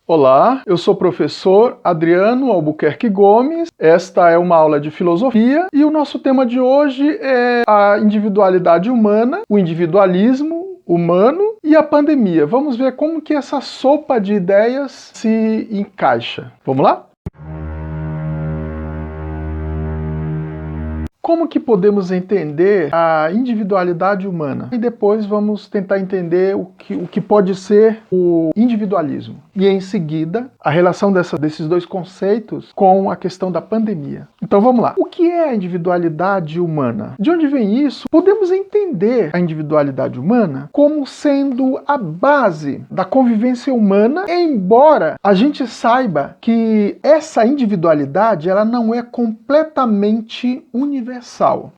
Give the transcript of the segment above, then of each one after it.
Olá, eu sou o professor Adriano Albuquerque Gomes. Esta é uma aula de filosofia e o nosso tema de hoje é a individualidade humana, o individualismo humano e a pandemia. Vamos ver como que essa sopa de ideias se encaixa. Vamos lá? Como que podemos entender a individualidade humana? E depois vamos tentar entender o que pode ser o individualismo. E em seguida, a relação desses dois conceitos com a questão da pandemia. Então vamos lá. O que é a individualidade humana? De onde vem isso? Podemos entender a individualidade humana como sendo a base da convivência humana, embora a gente saiba que essa individualidade ela não é completamente universal.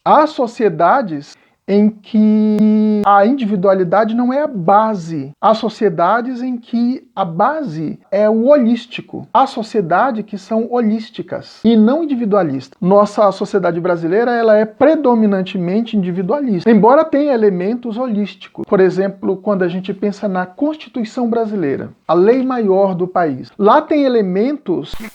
Há sociedades em que a individualidade não é a base. Há sociedades em que a base é o holístico. Há sociedades que são holísticas e não individualistas. Nossa sociedade brasileira ela é predominantemente individualista, embora tenha elementos holísticos. Por exemplo, quando a gente pensa na Constituição brasileira, a lei maior do país, lá tem elementos que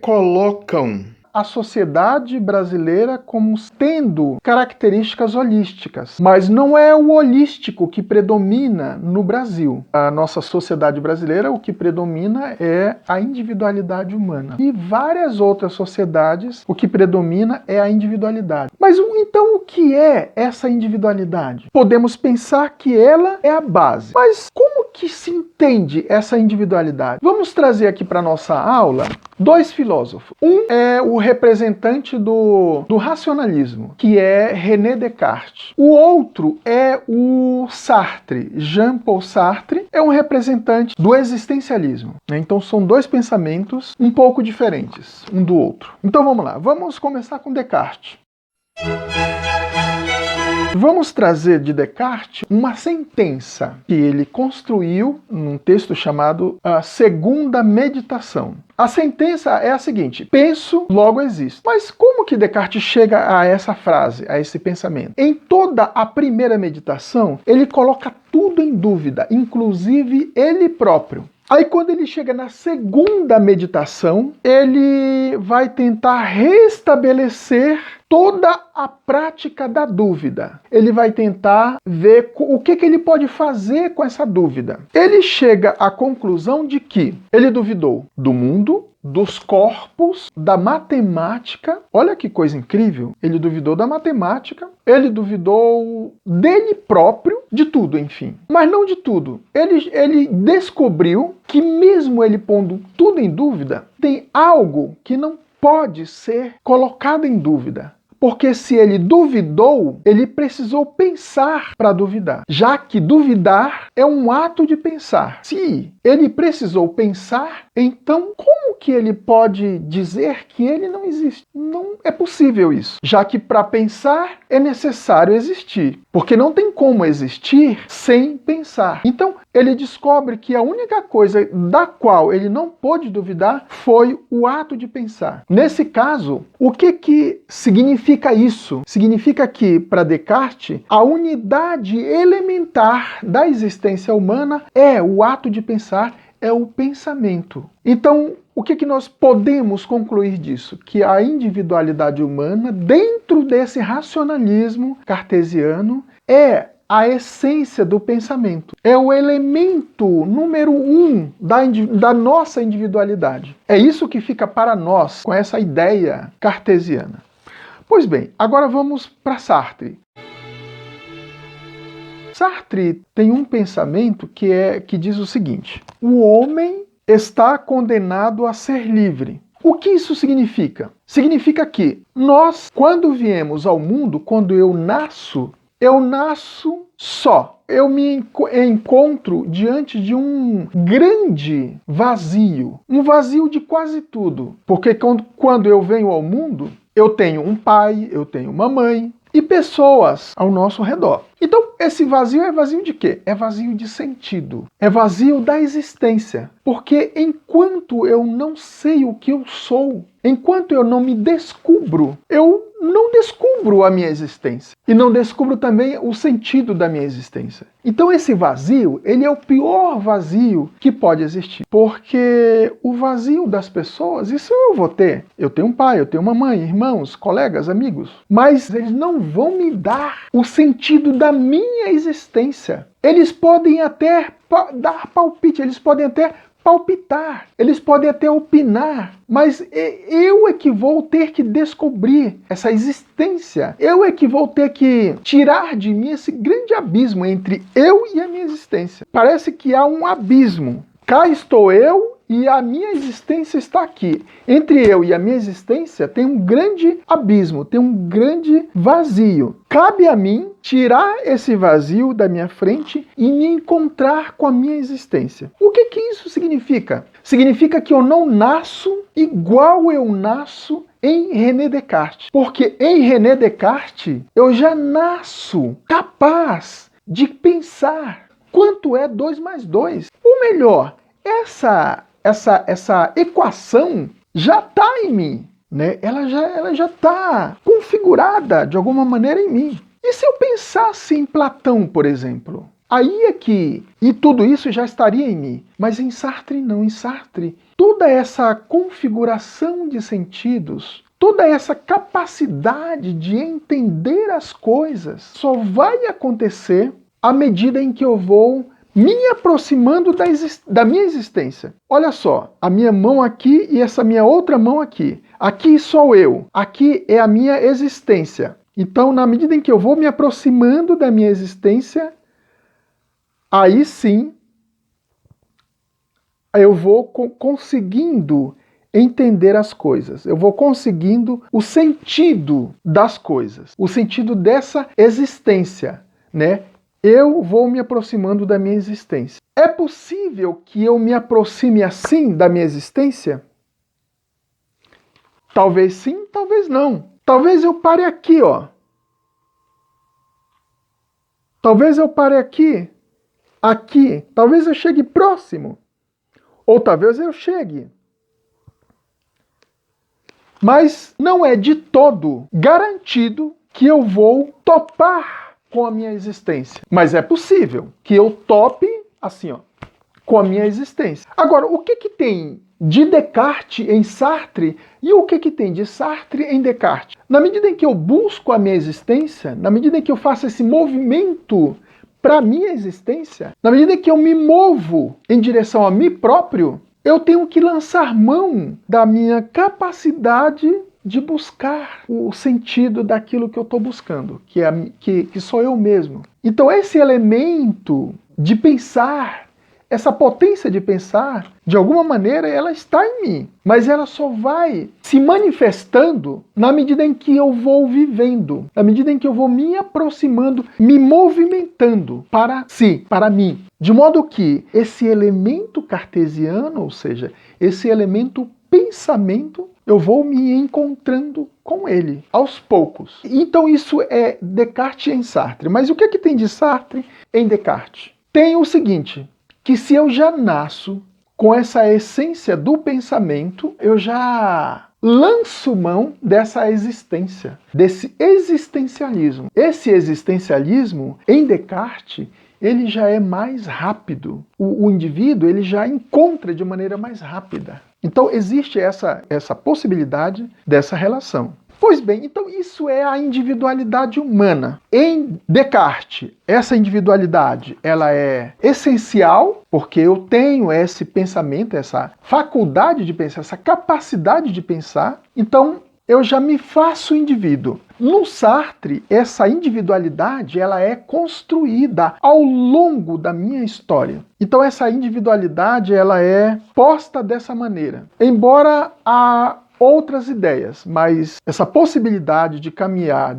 colocam a sociedade brasileira como tendo características holísticas, mas não é o holístico que predomina no Brasil. A nossa sociedade brasileira, o que predomina é a individualidade humana. E várias outras sociedades, o que predomina é a individualidade. Mas então o que é essa individualidade? Podemos pensar que ela é a base. Mas como que se entende essa individualidade? Vamos trazer aqui para nossa aula dois filósofos. Um é o representante do racionalismo, que é René Descartes. O outro é o Sartre. Jean-Paul Sartre é um representante do existencialismo. Então são dois pensamentos um pouco diferentes um do outro. Então vamos lá, vamos começar com Descartes. Vamos trazer de Descartes uma sentença que ele construiu num texto chamado A Segunda Meditação. A sentença é a seguinte: penso, logo existo. Mas como que Descartes chega a essa frase, a esse pensamento? Em toda a primeira meditação, ele coloca tudo em dúvida, inclusive ele próprio. Aí quando ele chega na segunda meditação, ele vai tentar restabelecer toda a prática da dúvida. Ele vai tentar ver o que ele pode fazer com essa dúvida. Ele chega à conclusão de que ele duvidou do mundo, dos corpos, da matemática. Olha que coisa incrível. Ele duvidou da matemática, ele duvidou dele próprio, de tudo, enfim. Mas não de tudo. Ele descobriu que mesmo ele pondo tudo em dúvida, tem algo que não pode ser colocado em dúvida. Porque se ele duvidou, ele precisou pensar para duvidar. Já que duvidar é um ato de pensar. Se ele precisou pensar, então como que ele pode dizer que ele não existe? Não é possível isso. Já que para pensar é necessário existir. Porque não tem como existir sem pensar. Então ele descobre que a única coisa da qual ele não pôde duvidar foi o ato de pensar. Nesse caso, o que significa isso? Significa que, para Descartes, a unidade elementar da existência humana é o ato de pensar, é o pensamento. Então, o que nós podemos concluir disso? Que a individualidade humana, dentro desse racionalismo cartesiano, é a essência do pensamento. É o elemento número 1 da nossa individualidade. É isso que fica para nós com essa ideia cartesiana. Pois bem, agora vamos para Sartre. Sartre tem um pensamento que diz o seguinte: o homem está condenado a ser livre. O que isso significa? Significa que nós, quando viemos ao mundo, quando eu nasço só. Eu me encontro diante de um grande vazio. Um vazio de quase tudo. Porque quando eu venho ao mundo, eu tenho um pai, eu tenho uma mãe e pessoas ao nosso redor. Então, esse vazio é vazio de quê? É vazio de sentido. É vazio da existência. Porque enquanto eu não sei o que eu sou, enquanto eu não me descubro, eu não descubro a minha existência. E não descubro também o sentido da minha existência. Então esse vazio, ele é o pior vazio que pode existir. Porque o vazio das pessoas, isso eu vou ter. Eu tenho um pai, eu tenho uma mãe, irmãos, colegas, amigos. Mas eles não vão me dar o sentido da minha existência. Eles podem até dar palpite, eles podem até palpitar, eles podem até opinar, mas eu é que vou ter que descobrir essa existência. Eu é que vou ter que tirar de mim esse grande abismo entre eu e a minha existência. Parece que há um abismo. Cá estou eu e a minha existência está aqui. Entre eu e a minha existência tem um grande abismo, tem um grande vazio. Cabe a mim tirar esse vazio da minha frente e me encontrar com a minha existência. O que isso significa? Significa que eu não nasço igual eu nasço em René Descartes. Porque em René Descartes eu já nasço capaz de pensar quanto é 2 mais 2. Ou melhor, essa equação já está em mim, né? Ela já está configurada de alguma maneira em mim. E se eu pensasse em Platão, por exemplo? Aí é que... E tudo isso já estaria em mim. Mas em Sartre não. Em Sartre, toda essa configuração de sentidos, toda essa capacidade de entender as coisas só vai acontecer à medida em que eu vou me aproximando da minha existência. Olha só, a minha mão aqui e essa minha outra mão aqui. Aqui sou eu. Aqui é a minha existência. Então, na medida em que eu vou me aproximando da minha existência, aí sim, eu vou conseguindo entender as coisas. Eu vou conseguindo o sentido das coisas. O sentido dessa existência, né? Eu vou me aproximando da minha existência. É possível que eu me aproxime assim da minha existência? Talvez sim, talvez não. Talvez eu pare aqui, ó. Talvez eu pare aqui. Aqui. Talvez eu chegue próximo. Ou talvez eu chegue. Mas não é de todo garantido que eu vou topar com a minha existência. Mas é possível que eu tope assim, ó, com a minha existência. Agora, o que tem de Descartes em Sartre e o que tem de Sartre em Descartes? Na medida em que eu busco a minha existência, na medida em que eu faço esse movimento para a minha existência, na medida em que eu me movo em direção a mim próprio, eu tenho que lançar mão da minha capacidade de buscar o sentido daquilo que eu estou buscando, que sou eu mesmo. Então esse elemento de pensar, essa potência de pensar, de alguma maneira ela está em mim, mas ela só vai se manifestando na medida em que eu vou vivendo, na medida em que eu vou me aproximando, me movimentando para si, para mim. De modo que esse elemento cartesiano, ou seja, esse elemento pensamento, eu vou me encontrando com ele, aos poucos. Então isso é Descartes em Sartre. Mas o que tem de Sartre em Descartes? Tem o seguinte, que se eu já nasço com essa essência do pensamento, eu já lanço mão dessa existência, desse existencialismo. Esse existencialismo, em Descartes, ele já é mais rápido. O indivíduo ele já encontra de maneira mais rápida. Então existe essa possibilidade dessa relação. Pois bem, então isso é a individualidade humana. Em Descartes, essa individualidade ela é essencial, porque eu tenho esse pensamento, essa faculdade de pensar, essa capacidade de pensar. Então eu já me faço indivíduo. No Sartre, essa individualidade ela é construída ao longo da minha história. Então essa individualidade ela é posta dessa maneira. Embora há outras ideias, mas essa possibilidade de caminhar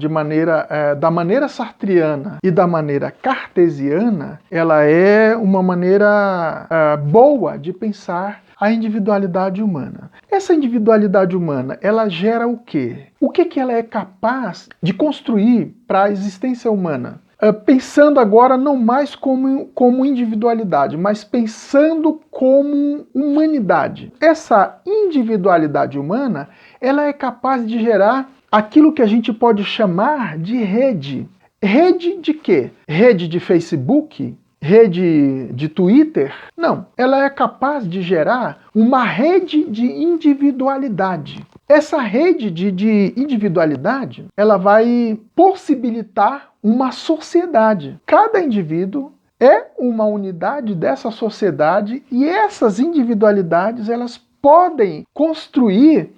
da maneira sartriana e da maneira cartesiana, ela é uma maneira boa de pensar a individualidade humana. Essa individualidade humana, ela gera o quê? O que ela é capaz de construir para a existência humana? Pensando agora não mais como individualidade, mas pensando como humanidade. Essa individualidade humana, ela é capaz de gerar aquilo que a gente pode chamar de rede. Rede de quê? Rede de Facebook? Rede de Twitter? Não, ela é capaz de gerar uma rede de individualidade. Essa rede de individualidade, ela vai possibilitar uma sociedade. Cada indivíduo é uma unidade dessa sociedade e essas individualidades, elas podem construir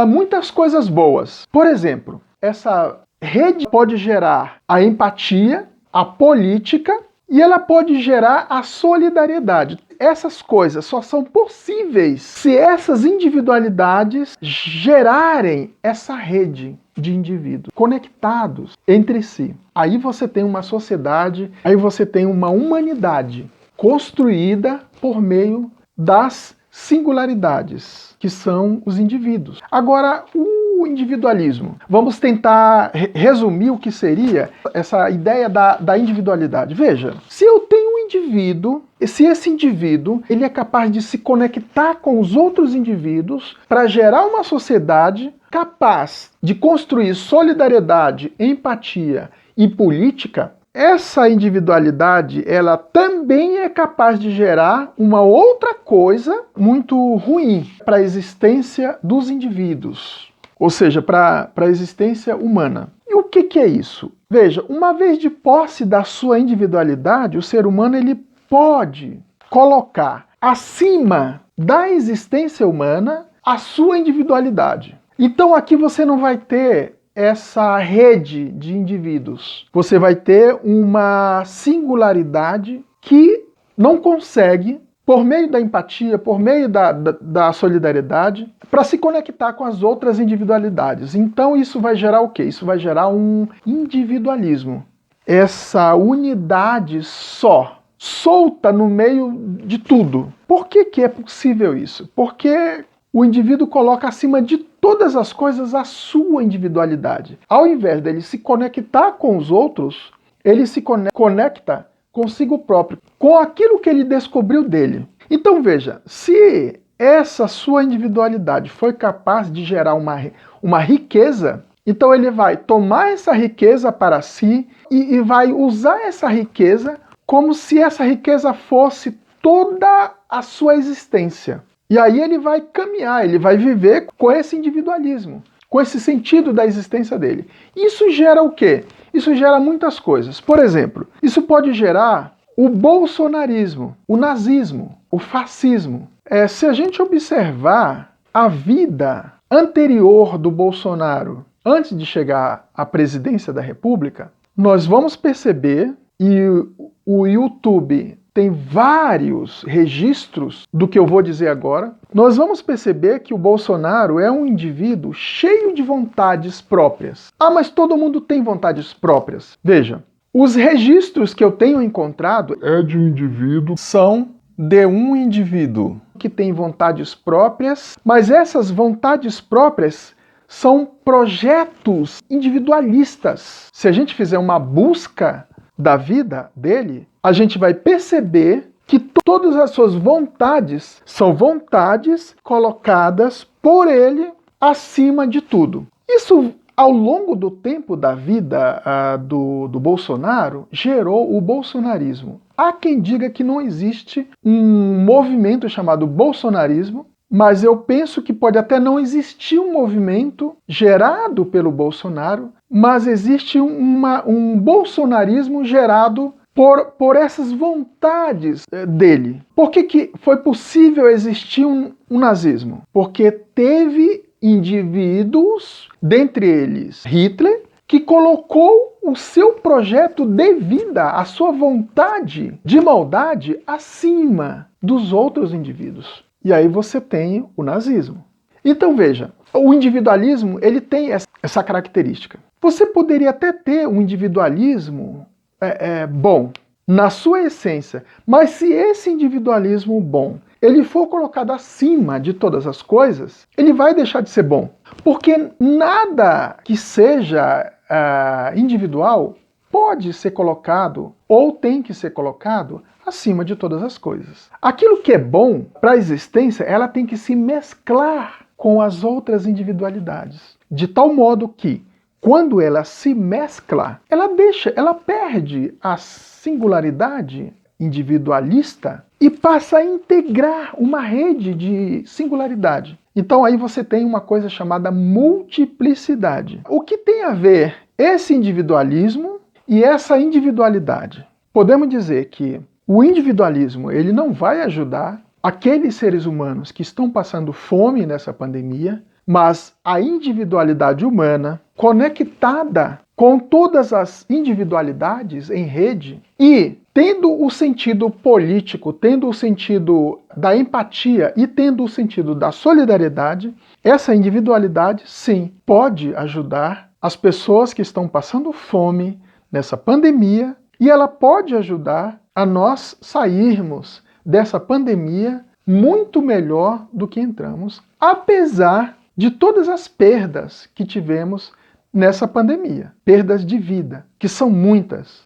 muitas coisas boas. Por exemplo, essa rede pode gerar a empatia, a política e ela pode gerar a solidariedade. Essas coisas só são possíveis se essas individualidades gerarem essa rede de indivíduos conectados entre si. Aí você tem uma sociedade, aí você tem uma humanidade construída por meio das singularidades, que são os indivíduos. Agora, o individualismo. Vamos tentar resumir o que seria essa ideia da individualidade. Veja, se eu tenho um indivíduo, se esse indivíduo ele é capaz de se conectar com os outros indivíduos para gerar uma sociedade capaz de construir solidariedade, empatia e política, essa individualidade, ela também é capaz de gerar uma outra coisa muito ruim para a existência dos indivíduos, ou seja, para a existência humana. E o que é isso? Veja, uma vez de posse da sua individualidade, o ser humano ele pode colocar acima da existência humana a sua individualidade. Então aqui você não vai ter essa rede de indivíduos. Você vai ter uma singularidade que não consegue, por meio da empatia, por meio da solidariedade, para se conectar com as outras individualidades. Então isso vai gerar o quê? Isso vai gerar um individualismo. Essa unidade solta no meio de tudo. Por que é possível isso? Porque o indivíduo coloca acima de todas as coisas a sua individualidade. Ao invés dele se conectar com os outros, ele se conecta consigo próprio, com aquilo que ele descobriu dele. Então veja, se essa sua individualidade foi capaz de gerar uma riqueza, então ele vai tomar essa riqueza para si e vai usar essa riqueza como se essa riqueza fosse toda a sua existência. E aí ele vai caminhar, ele vai viver com esse individualismo, com esse sentido da existência dele. Isso gera o quê? Isso gera muitas coisas. Por exemplo, isso pode gerar o bolsonarismo, o nazismo, o fascismo. Se a gente observar a vida anterior do Bolsonaro, antes de chegar à presidência da República, nós vamos perceber, e o YouTube tem vários registros do que eu vou dizer agora, nós vamos perceber que o Bolsonaro é um indivíduo cheio de vontades próprias. Ah, mas todo mundo tem vontades próprias. Veja, os registros que eu tenho encontrado são de um indivíduo que tem vontades próprias, mas essas vontades próprias são projetos individualistas. Se a gente fizer uma busca da vida dele, a gente vai perceber que todas as suas vontades são vontades colocadas por ele acima de tudo. Isso, ao longo do tempo da vida do Bolsonaro, gerou o bolsonarismo. Há quem diga que não existe um movimento chamado bolsonarismo, mas eu penso que pode até não existir um movimento gerado pelo Bolsonaro, mas existe um bolsonarismo gerado por essas vontades dele. Por que foi possível existir um nazismo? Porque teve indivíduos, dentre eles Hitler, que colocou o seu projeto de vida, a sua vontade de maldade, acima dos outros indivíduos. E aí você tem o nazismo. Então veja, o individualismo ele tem essa característica. Você poderia até ter um individualismo bom, na sua essência, mas se esse individualismo bom ele for colocado acima de todas as coisas, ele vai deixar de ser bom. Porque nada que seja individual pode ser colocado ou tem que ser colocado acima de todas as coisas. Aquilo que é bom para a existência, ela tem que se mesclar com as outras individualidades. de tal modo que, quando ela se mescla, ela perde a singularidade individualista e passa a integrar uma rede de singularidade. Então aí você tem uma coisa chamada multiplicidade. O que tem a ver esse individualismo e essa individualidade? Podemos dizer que o individualismo ele não vai ajudar aqueles seres humanos que estão passando fome nessa pandemia, mas a individualidade humana, conectada com todas as individualidades em rede e tendo o sentido político, tendo o sentido da empatia e tendo o sentido da solidariedade, essa individualidade, sim, pode ajudar as pessoas que estão passando fome nessa pandemia e ela pode ajudar a nós sairmos dessa pandemia muito melhor do que entramos, apesar de todas as perdas que tivemos nessa pandemia. Perdas de vida, que são muitas.